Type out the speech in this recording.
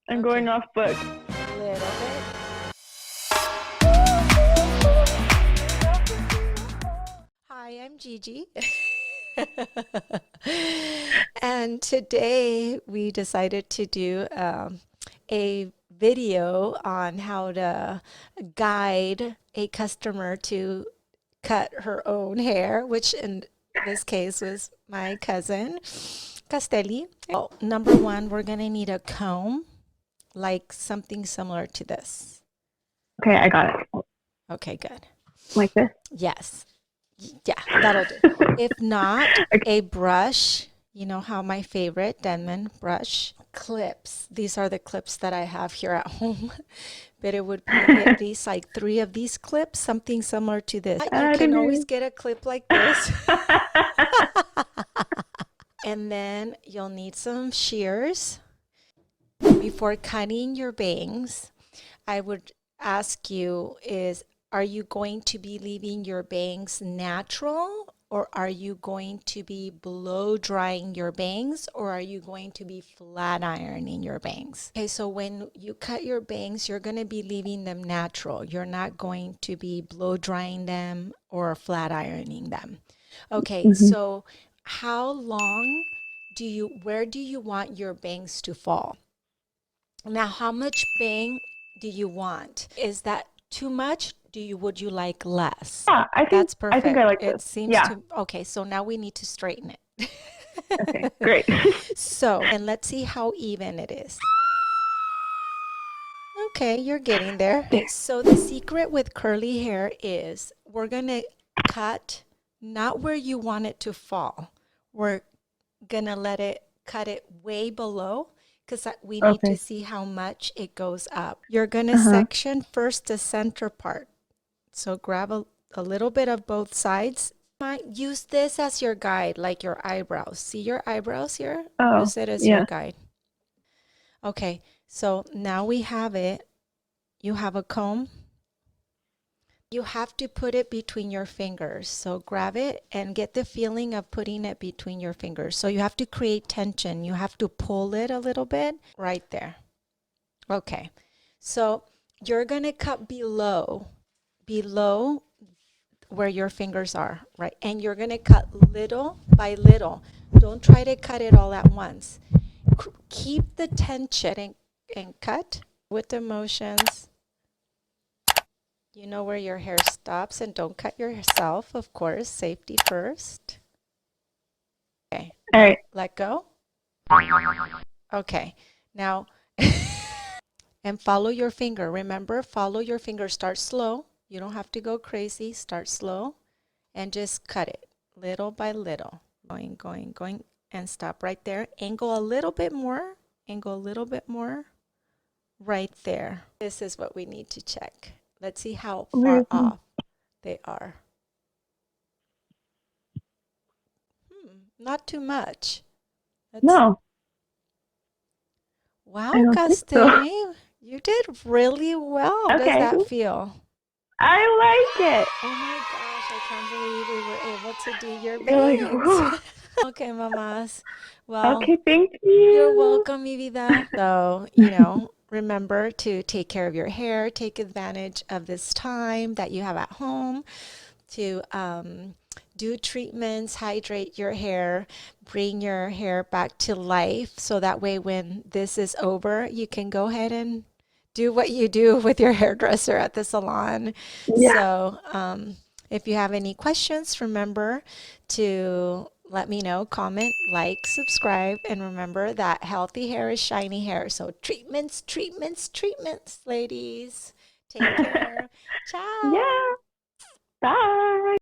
I'm going off book. A little bit. Hi, I'm Gigi. And today we decided to do a video on how to guide a customer to cut her own hair, which in this case was my cousin, Castelli. Well, number one, we're going to need a comb, like something similar to this. Okay, I got it. Okay, good. Like this? Yes. Yeah, that'll do. If not, a brush, you know how my favorite Denman brush, clips. These are the clips that I have here at home. But it would be at least like 3 of these clips, something similar to this. You can always get a clip like this. And then you'll need some shears. Before cutting your bangs, I would ask you are you going to be leaving your bangs natural, or are you going to be blow drying your bangs, or are you going to be flat ironing your bangs? Okay, so when you cut your bangs, you're going to be leaving them natural. You're not going to be blow drying them or flat ironing them. Okay, so how long where do you want your bangs to fall? Now, how much bang do you want? Is that too much? Would you like less? Yeah, That's perfect. I think I like It this. seems Yeah. to, okay, so now we need to straighten it. Okay, great. So, and let's see how even it is. Okay, you're getting there. Okay, so the secret with curly hair is we're gonna cut not where you want it to fall. We're gonna cut it way below, because we need to see how much it goes up. You're gonna section first the center part. So grab a little bit of both sides. Use this as your guide, like your eyebrows. See your eyebrows here? Oh, Use it as your guide. Okay, so now we have it. You have a comb. You have to put it between your fingers. So grab it and get the feeling of putting it between your fingers. So you have to create tension. You have to pull it a little bit right there. Okay, so you're going to cut below where your fingers are, right? And you're going to cut little by little. Don't try to cut it all at once. Keep the tension and cut with the motions. You know where your hair stops, and don't cut yourself, of course. Safety first. Okay. All right. Let go. Okay. Now, and follow your finger. Remember, follow your finger. Start slow. You don't have to go crazy. Start slow and just cut it little by little. Going, and stop right there. Angle a little bit more. Angle a little bit more. Right there. This is what we need to check. Let's see how far off they are. Not too much. No. Wow, I don't think so. Castelli, you did really well. How does that feel? I like it. Oh my gosh, I can't believe we were able to do your bangs. Okay, mamas. Well, okay, thank you. You're welcome, mi vida. So, remember to take care of your hair. Take advantage of this time that you have at home to do treatments, hydrate your hair, bring your hair back to life. So that way, when this is over, you can go ahead and do what you do with your hairdresser at the salon. Yeah. So, if you have any questions, remember to let me know, comment, like, subscribe, and remember that healthy hair is shiny hair. So treatments, treatments, treatments, ladies. Take care. Ciao. Yeah. Bye.